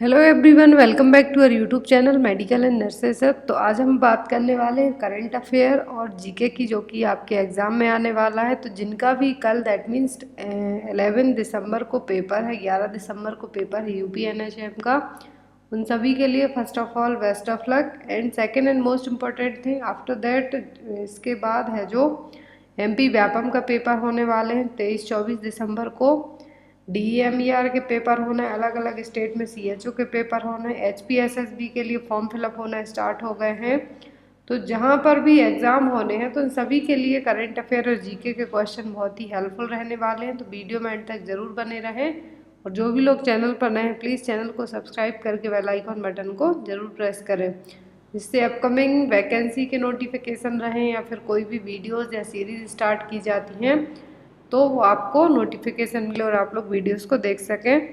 Hello everyone, welcome back to our YouTube channel medical and nurses. तो आज हम बात करने वाले हैं करंट अफेयर और जीके की, जो कि आपके एग्ज़ाम में आने वाला है। तो जिनका भी कल दैट मीन्स 11 दिसंबर को पेपर है, 11 दिसंबर को पेपर है यूपी NHM का, उन सभी के लिए first of all best of luck. And second and most important thing after that, इसके बाद है जो MP व्यापम का पेपर होने वाले हैं 23-24 दिसंबर को। DEMER के पेपर होना है, अलग अलग स्टेट में CHO के पेपर होना है, HPSSB के लिए फॉर्म फिलअप होना स्टार्ट हो गए हैं। तो जहाँ पर भी एग्ज़ाम होने हैं तो इन सभी के लिए करंट अफेयर और जीके के क्वेश्चन बहुत ही हेल्पफुल रहने वाले हैं। तो वीडियो में एंड तक ज़रूर बने रहें, और जो भी लोग चैनल पर नए हैं प्लीज़ चैनल को सब्सक्राइब करके बेल आइकॉन बटन को ज़रूर प्रेस करें, जिससे अपकमिंग वैकेंसी के नोटिफिकेशन रहें या फिर कोई भी वीडियोज़ या सीरीज़ स्टार्ट की जाती हैं तो वो आपको नोटिफिकेशन मिले और आप लोग वीडियोस को देख सकें।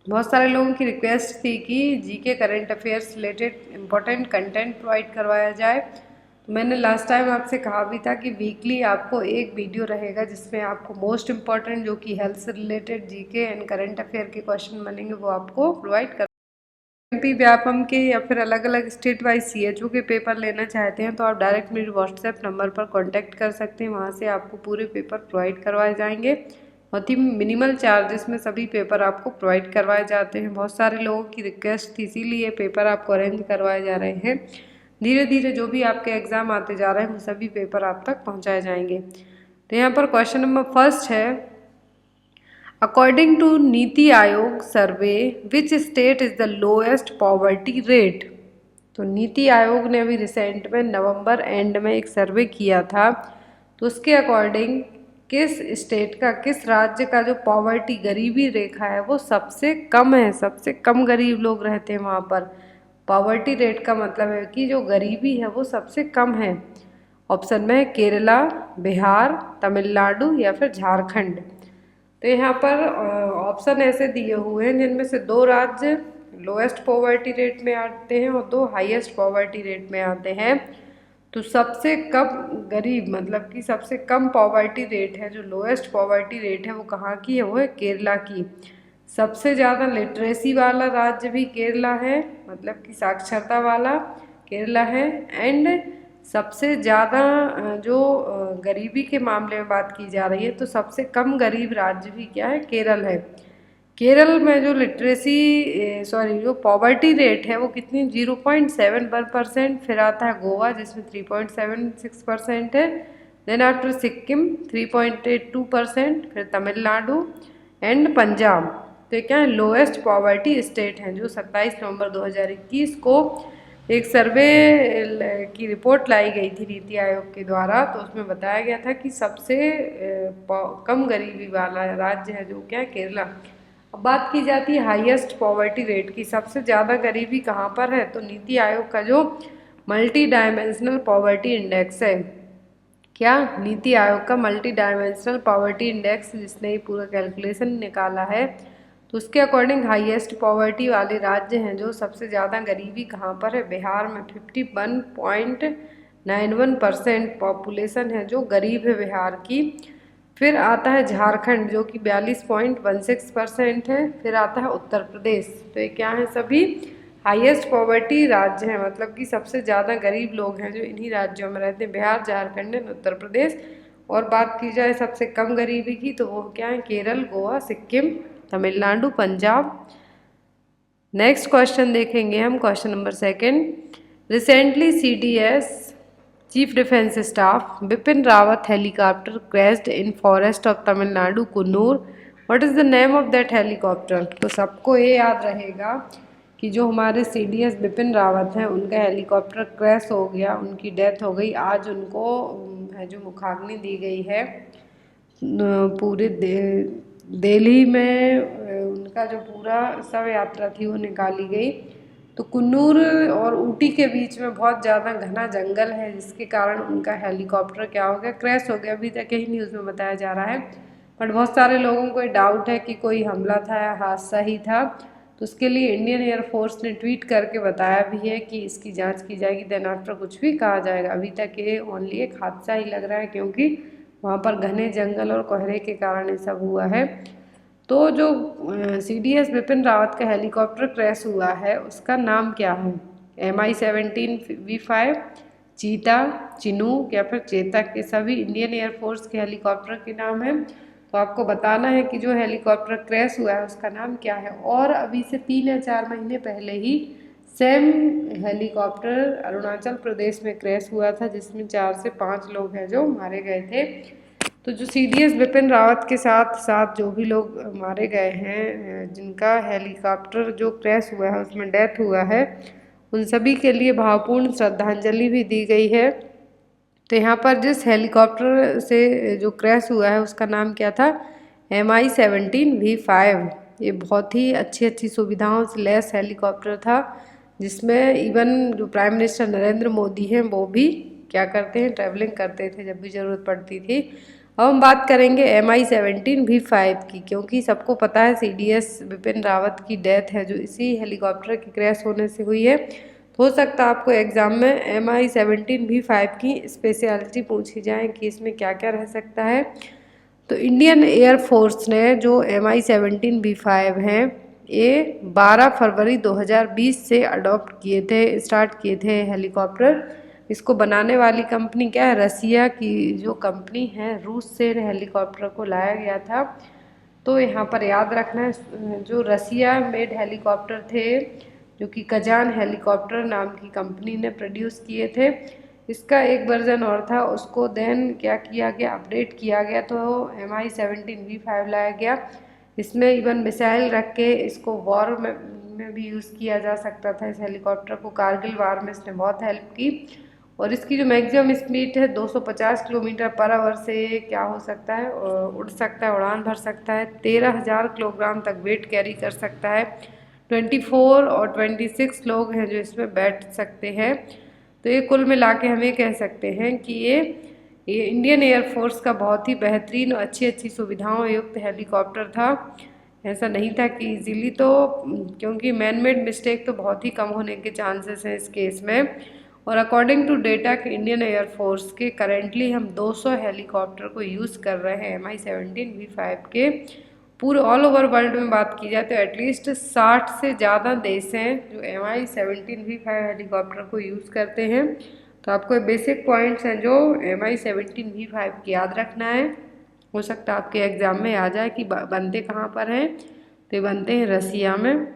बहुत सारे लोगों की रिक्वेस्ट थी कि GK current affairs related important content provide करवाया जाए। तो मैंने लास्ट टाइम आपसे कहा भी था कि वीकली आपको एक वीडियो रहेगा जिसमें आपको मोस्ट इम्पॉर्टेंट जो कि हेल्थ से related GK and current affair के क्वेश्चन बनेंगे वो आपको प्रोवाइड कर। MP व्यापम के या फिर अलग अलग स्टेट वाइज CHO के पेपर लेना चाहते हैं तो आप डायरेक्ट मेरे व्हाट्सएप नंबर पर कांटेक्ट कर सकते हैं, वहां से आपको पूरे पेपर प्रोवाइड करवाए जाएंगे। बहुत ही मिनिमल चार्जेस में सभी पेपर आपको प्रोवाइड करवाए जाते हैं। बहुत सारे लोगों की रिक्वेस्ट थी, इसीलिए पेपर आपको अरेंज करवाए जा रहे हैं। धीरे धीरे जो भी आपके एग्ज़ाम आते जा रहे हैं वो सभी पेपर आप तक पहुँचाए जाएंगे। तो यहाँ पर क्वेश्चन नंबर फर्स्ट है, according to NITI Aayog survey which state is the lowest poverty rate. तो नीति आयोग ने अभी रिसेंट में नवंबर एंड में एक सर्वे किया था, तो उसके अकॉर्डिंग किस स्टेट का, किस राज्य का जो पॉवर्टी गरीबी रेखा है वो सबसे कम है, सबसे कम गरीब लोग रहते हैं वहाँ पर। पॉवर्टी रेट का मतलब है कि जो गरीबी है वो सबसे कम है। ऑप्शन में है केरला, बिहार, तमिलनाडु या फिर झारखंड। तो यहाँ पर ऑप्शन ऐसे दिए हुए हैं जिनमें से दो राज्य लोएस्ट पॉवर्टी रेट में आते हैं और दो हाईएस्ट पॉवर्टी रेट में आते हैं। तो सबसे कम गरीब मतलब कि सबसे कम पॉवर्टी रेट है, जो लोएस्ट पॉवर्टी रेट है वो कहाँ की है, वो है केरला की। सबसे ज़्यादा लिटरेसी वाला राज्य भी केरला है, मतलब कि साक्षरता वाला केरला है। एंड सबसे ज़्यादा जो गरीबी के मामले में बात की जा रही है तो सबसे कम गरीब राज्य भी क्या है, केरल है। केरल में जो जो पॉवर्टी रेट है वो कितनी 0.71%। फिर आता है गोवा जिसमें 3.76% है। देन आफ्टर सिक्किम 3.82%, फिर तमिलनाडु एंड पंजाब। तो ये क्या है, लोएस्ट पॉवर्टी स्टेट हैं। जो 27 नवंबर 2021 को एक सर्वे की रिपोर्ट लाई गई थी नीति आयोग के द्वारा, तो उसमें बताया गया था कि सबसे कम गरीबी वाला राज्य है जो क्या है, केरला। अब बात की जाती है हाईएस्ट पॉवर्टी रेट की, सबसे ज़्यादा गरीबी कहाँ पर है, तो नीति आयोग का जो मल्टी डायमेंशनल पॉवर्टी इंडेक्स है, क्या नीति आयोग का मल्टी डायमेंशनल पॉवर्टी इंडेक्स, जिसने ये पूरा कैलकुलेशन निकाला है, तो उसके अकॉर्डिंग हाईएस्ट पॉवर्टी वाले राज्य हैं जो सबसे ज़्यादा गरीबी कहाँ पर है, बिहार में 51.91% पॉपुलेशन है जो गरीब है बिहार की। फिर आता है झारखंड जो कि 42.16% है। फिर आता है उत्तर प्रदेश। तो ये क्या है, सभी हाईएस्ट पॉवर्टी राज्य हैं, मतलब कि सबसे ज़्यादा गरीब लोग हैं जो इन्हीं राज्यों में रहते हैं, बिहार, झारखंड एंड उत्तर प्रदेश। और बात की जाए सबसे कम गरीबी की तो वो क्या है, केरल, गोवा, सिक्किम, तमिलनाडु, पंजाब। नेक्स्ट क्वेश्चन देखेंगे हम, question number second. Recently CDS chief defence staff Bipin Rawat helicopter crashed in forest of Tamil Nadu, Coonoor. What is the name of that helicopter. तो सबको ये याद रहेगा कि जो हमारे CDS बिपिन रावत हैं उनका हेलीकॉप्टर क्रैश हो गया, उनकी डेथ हो गई। आज उनको है जो मुखाग्नि दी गई है पूरे दिल्ली में। उनका जो पूरा शव यात्रा थी वो निकाली गई। तो कुन्नूर और ऊटी के बीच में बहुत ज़्यादा घना जंगल है, जिसके कारण उनका हेलीकॉप्टर क्या हो गया, क्रैश हो गया। अभी तक यही न्यूज़ में बताया जा रहा है, बट बहुत सारे लोगों को डाउट है कि कोई हमला था या हादसा ही था। तो उसके लिए इंडियन एयरफोर्स ने ट्वीट करके बताया भी है कि इसकी जांच की जाएगी, देन आफ्टर कुछ भी कहा जाएगा। अभी तक ये ओनली एक हादसा ही लग रहा है, क्योंकि वहाँ पर घने जंगल और कोहरे के कारण ये सब हुआ है। तो जो CDS बिपिन रावत का हेलीकॉप्टर क्रैश हुआ है उसका नाम क्या है? MI-17V5, चीता, चिनूक या फिर चेतक। ये सभी इंडियन एयरफोर्स के हेलीकॉप्टर के नाम हैं। तो आपको बताना है कि जो हेलीकॉप्टर क्रैश हुआ है उसका नाम क्या है। और अभी से 3 या 4 महीने पहले ही सेम हेलीकॉप्टर अरुणाचल प्रदेश में क्रैश हुआ था, जिसमें 4 से 5 लोग हैं जो मारे गए थे। तो जो CDS बिपिन रावत के साथ साथ जो भी लोग मारे गए हैं, जिनका हेलीकॉप्टर जो क्रैश हुआ है उसमें डेथ हुआ है, उन सभी के लिए भावपूर्ण श्रद्धांजलि भी दी गई है। तो यहाँ पर जिस हेलीकॉप्टर से जो क्रैश हुआ है उसका नाम क्या था? MI-17V5। ये बहुत ही अच्छी अच्छी सुविधाओं से लैस हेलीकॉप्टर था, जिसमें इवन जो प्राइम मिनिस्टर नरेंद्र मोदी हैं वो भी क्या करते हैं, ट्रैवलिंग करते थे जब भी ज़रूरत पड़ती थी। अब हम बात करेंगे MI-17V5 की, क्योंकि सबको पता है CDS बिपिन रावत की डेथ है जो इसी हेलीकॉप्टर के क्रैश होने से हुई है। हो सकता है आपको एग्जाम में MI-17V5 की स्पेशलिटी पूछी जाए कि इसमें क्या क्या रह सकता है। तो इंडियन एयरफोर्स ने जो MI-17V5 हैं ये 12 फरवरी 2020 से अडॉप्ट किए थे, स्टार्ट किए थे हेलीकॉप्टर। इसको बनाने वाली कंपनी क्या है? रसिया की जो कंपनी है, रूस से हेलीकॉप्टर को लाया गया था। तो यहाँ पर याद रखना है जो रसिया मेड हेलीकॉप्टर थे, जो कि कजान हेलीकॉप्टर नाम की कंपनी ने प्रोड्यूस किए थे। इसका एक वर्जन और था, उसको देन क्या किया गया, अपडेट किया गया, तो MI-17V5 लाया गया। इसमें इवन मिसाइल रख के इसको वॉर में भी यूज़ किया जा सकता था। इस हेलीकॉप्टर को कारगिल वार में इसने बहुत हेल्प की। और इसकी जो मैक्सिमम स्पीड है 250 किलोमीटर पर आवर से क्या हो सकता है, उड़ सकता है, उड़ान भर सकता है। 13,000 किलोग्राम तक वेट कैरी कर सकता है। 24 और 26 लोग हैं जो इसमें बैठ सकते हैं। तो ये कुल मिला के हम ये कह सकते हैं कि ये इंडियन एयरफोर्स का बहुत ही बेहतरीन और अच्छी अच्छी सुविधाओं युक्त हेलीकॉप्टर था। ऐसा नहीं था कि इजीली, तो क्योंकि मैन मेड मिस्टेक तो बहुत ही कम होने के चांसेस हैं इस केस में। और अकॉर्डिंग टू डेटा के इंडियन एयरफोर्स के करेंटली हम 200 हेलीकॉप्टर को यूज़ कर रहे हैं MI-17V5 के। पूरे ऑल ओवर वर्ल्ड में बात की जाए तो एटलीस्ट 60 से ज़्यादा देश हैं जो MI-17V5 हेलीकॉप्टर को यूज़ करते हैं। तो आपको बेसिक पॉइंट्स हैं जो MI-17V5 की याद रखना है। हो सकता है आपके एग्जाम में आ जाए कि बनते कहाँ पर हैं। तो ये बनते हैं रसिया में,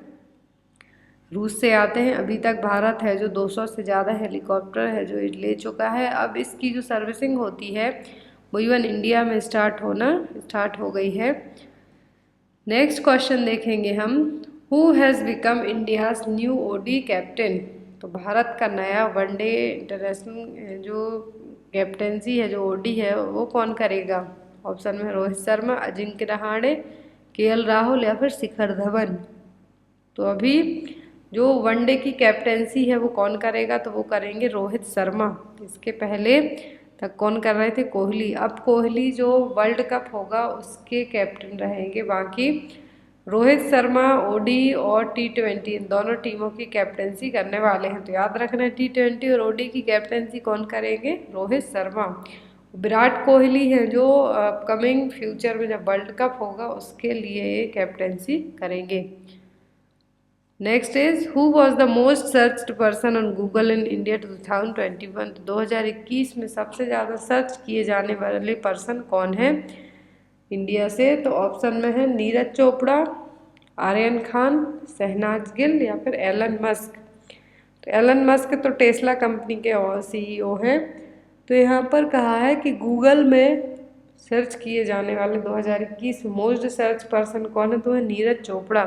रूस से आते हैं। अभी तक भारत है जो 200 से ज़्यादा हेलीकॉप्टर है जो ले चुका है। अब इसकी जो सर्विसिंग होती है वो इवन इंडिया में स्टार्ट हो गई है। नेक्स्ट क्वेश्चन देखेंगे हम, who has become India's new OD captain. तो भारत का नया वनडे इंटरनेशनल जो कैप्टनसी है, जो OD है, वो कौन करेगा? ऑप्शन में रोहित शर्मा, अजिंक्य रहाणे, KL राहुल या फिर शिखर धवन। तो अभी जो वनडे की कैप्टेंसी है वो कौन करेगा? तो वो करेंगे रोहित शर्मा। इसके पहले तक कौन कर रहे थे? कोहली। अब कोहली जो वर्ल्ड कप होगा उसके कैप्टन रहेंगे। बाकी रोहित शर्मा OD और T20 इन दोनों टीमों की कैप्टेंसी करने वाले हैं। तो याद रखना है T20 और OD की कैप्टेंसी कौन करेंगे? रोहित शर्मा। विराट कोहली हैं जो अपकमिंग फ्यूचर में जब वर्ल्ड कप होगा उसके लिए ये कैप्टेंसी करेंगे। Next is, who was the most searched person on Google in India 2021। 2021 में सबसे ज़्यादा सर्च किए जाने वाले पर्सन कौन है इंडिया से? तो ऑप्शन में है नीरज चोपड़ा, आर्यन खान, शहनाज गिल या फिर एलन मस्क। तो एलन मस्क तो टेस्ला कंपनी के CEO हैं। तो यहाँ पर कहा है कि गूगल में सर्च किए जाने वाले 2021 में मोस्ट सर्च पर्सन कौन है? तो है नीरज चोपड़ा,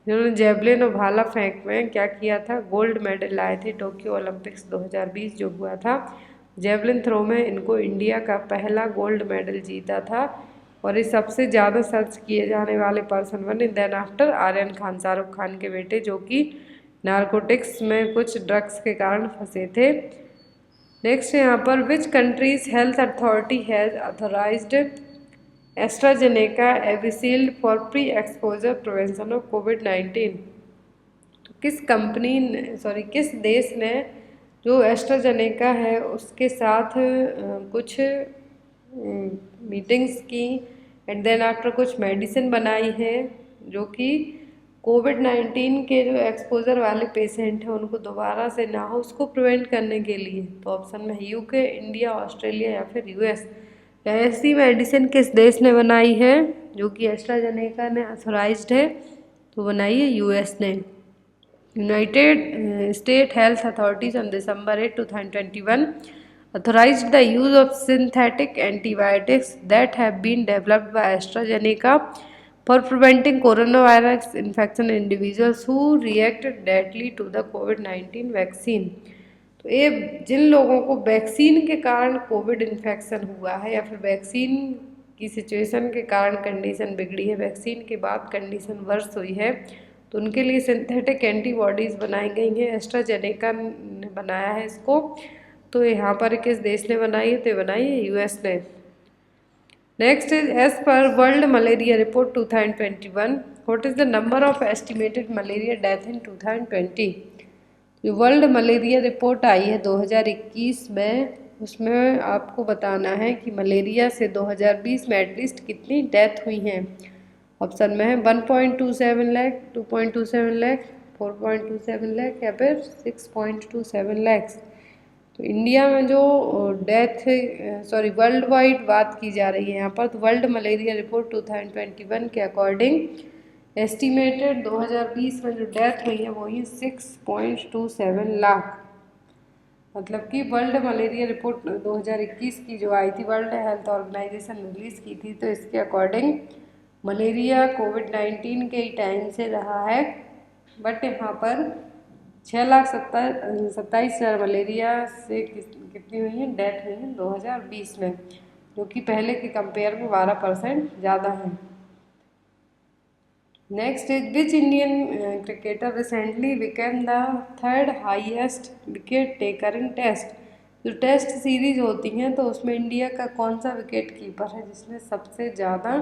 जिन्होंने जेवलिन और भाला फेंक में क्या किया था? गोल्ड मेडल लाए थे टोक्यो ओलंपिक्स 2020 जो हुआ था। जेवलिन थ्रो में इनको इंडिया का पहला गोल्ड मेडल जीता था। और ये सबसे ज़्यादा सर्च किए जाने वाले पर्सन बने देन आफ्टर आर्यन खान, शाहरुख खान के बेटे, जो कि नारकोटिक्स में कुछ ड्रग्स के कारण फंसे थे। नेक्स्ट यहाँ पर, which countries health authority has authorised AstraZeneca Evusheld for pre exposure prevention of COVID-19। तो किस देश ने जो एस्ट्राजेनेका है उसके साथ कुछ मीटिंग्स की एंड देन आफ्टर कुछ मेडिसिन बनाई है जो कि कोविड-19 के जो एक्सपोजर वाले पेशेंट हैं उनको दोबारा से ना हो उसको प्रिवेंट करने के लिए। तो ऑप्शन में है यूके, इंडिया, ऑस्ट्रेलिया या फिर यूएस। ऐसी मेडिसिन किस देश ने बनाई है जो कि एस्ट्राजेनेका ने ऑथोराइज्ड है? तो बनाई है यूएस ने। United state health authorities on December 8, 2021 authorized the use of synthetic antibiotics that have been developed by AstraZeneca for preventing coronavirus infection in individuals who reacted deadly to the COVID-19 vaccine। तो ये जिन लोगों को vaccine के कारण Covid infection हुआ है या फिर वैक्सीन की सिचुएशन के कारण कंडीशन बिगड़ी है, वैक्सीन के बाद कंडीशन वर्स हुई है, तो उनके लिए सिंथेटिक एंटीबॉडीज़ बनाई गई हैं। एस्ट्राजेनेका ने बनाया है इसको। तो यहाँ पर किस देश ने बनाई है? तो बनाई है यूएस ने। Next is as per world malaria report 2021 what is the number of estimated malaria death in 2020। जो वर्ल्ड मलेरिया रिपोर्ट आई है 2021 में, उसमें आपको बताना है कि मलेरिया से 2020 में एटलीस्ट कितनी डेथ हुई हैं। ऑप्शन में है 1.27 लाख, 2.27 लाख, 4.27 लाख या फिर 6.27 लाख। तो इंडिया में जो डेथ वर्ल्ड वाइड बात की जा रही है यहाँ पर, तो वर्ल्ड मलेरिया रिपोर्ट 2021 के अकॉर्डिंग एस्टिमेटेड 2020 में जो डेथ हुई है वो ही 6.27 लाख। मतलब कि वर्ल्ड मलेरिया रिपोर्ट 2021 की जो आई थी, वर्ल्ड हेल्थ ऑर्गेनाइजेशन रिलीज़ की थी, तो इसके अकॉर्डिंग मलेरिया कोविड-19 के ही टाइम से रहा है। बट यहाँ पर 6,27,000 मलेरिया से कितनी हुई है डेथ हुई है 2020 में, जो कि पहले के कंपेयर में 12% ज़्यादा है। Next is which Indian cricketer recently became the third highest wicket taker in test. जो टेस्ट सीरीज होती हैं तो उसमें इंडिया का कौन सा विकेट कीपर है जिसने सबसे ज़्यादा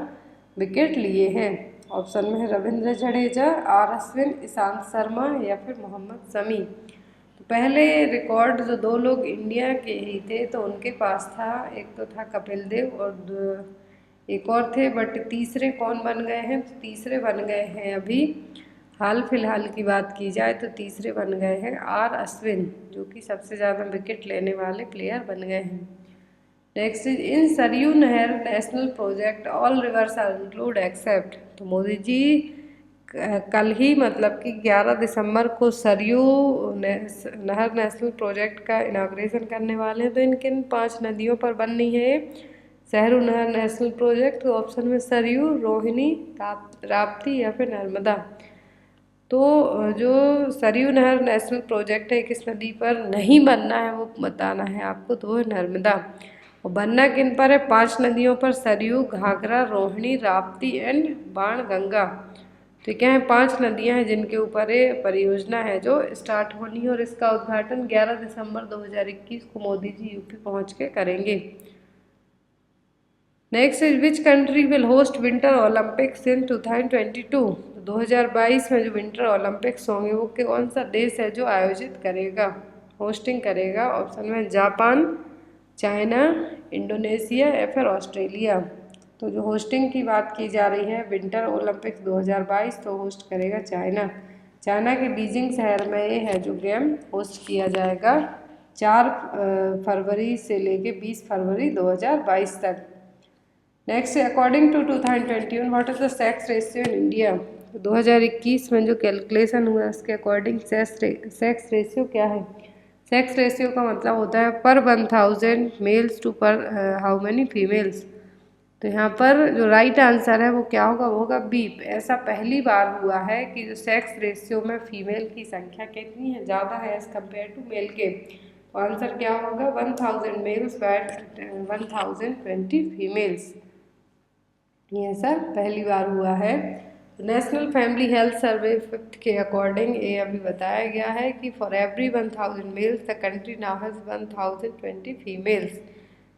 विकेट लिए हैं। ऑप्शन में है रविंद्र जडेजा, आर अश्विन, ईशांत शर्मा या फिर मोहम्मद शमी। तो पहले रिकॉर्ड जो दो लोग इंडिया के ही थे तो उनके पास था, एक तो था कपिल देव और एक और थे, बट तीसरे कौन बन गए हैं? तो तीसरे बन गए हैं अभी हाल फिलहाल की बात की जाए तो तीसरे बन गए हैं आर अश्विन, जो कि सबसे ज़्यादा विकेट लेने वाले प्लेयर बन गए हैं। नेक्स्ट इज इन सरयू नहर national project all rivers are include except. तो मोदी जी कल ही मतलब कि 11 दिसंबर को सरयू नहर नेशनल प्रोजेक्ट का इनाग्रेशन करने वाले हैं। तो इन किन 5 नदियों पर बननी है सरयू नहर नेशनल प्रोजेक्ट? तो ऑप्शन में सरयू, रोहिणी, राप्ती या फिर नर्मदा। तो जो सरयू नहर नेशनल प्रोजेक्ट है किस नदी पर नहीं बनना है वो बताना है आपको, तो वो है नर्मदा। और बनना किन पर है? 5 नदियों पर, सरयू, घाघरा, रोहिणी, राप्ती एंड बाणगंगा। तो क्या है? 5 नदियां हैं जिनके ऊपर ये परियोजना है जो स्टार्ट होनी है और इसका उद्घाटन 11 दिसंबर 2021 को मोदी जी यूपी पहुंच के करेंगे। Next is which country will host winter Olympics इन 2022। 2022 में जो विंटर ओलंपिक्स होंगे वो कौन सा देश है जो आयोजित करेगा, होस्टिंग करेगा? ऑप्शन में जापान, चाइना, इंडोनेशिया या फिर ऑस्ट्रेलिया। तो जो होस्टिंग की बात की जा रही है विंटर ओलंपिक्स 2022 तो होस्ट करेगा चाइना। चाइना के बीजिंग शहर में ये है जो गेम होस्ट किया जाएगा 4 फरवरी से लेके 20 फरवरी 2022 तक। Next, according to 2021 what is the sex ratio in India. 2021 में जो कैलकुलेशन हुआ उसके अकॉर्डिंग सेक्स रेशियो क्या है? सेक्स रेशियो का मतलब होता है पर 1000 मेल्स टू पर हाउ मैनी फीमेल्स। तो यहाँ पर जो राइट आंसर है वो क्या होगा? वो होगा बी। ऐसा पहली बार हुआ है कि जो सेक्स रेशियो में फीमेल की संख्या कितनी है, ज़्यादा है एज कम्पेयर टू मेल के। तो आंसर क्या होगा? 1000 मेल्स बाय 1020 फीमेल्स। ये ऐसा पहली बार हुआ है। National family health survey 5th के अकॉर्डिंग ये अभी बताया गया है कि for every 1000 males the country now has 1020 females.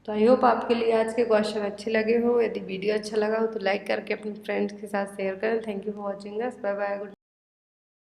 तो आई होप आपके लिए आज के क्वेश्चन अच्छे लगे हो। यदि वीडियो अच्छा लगा हो तो लाइक करके अपने फ्रेंड्स के साथ शेयर करें। Thank you for watching us. Bye bye.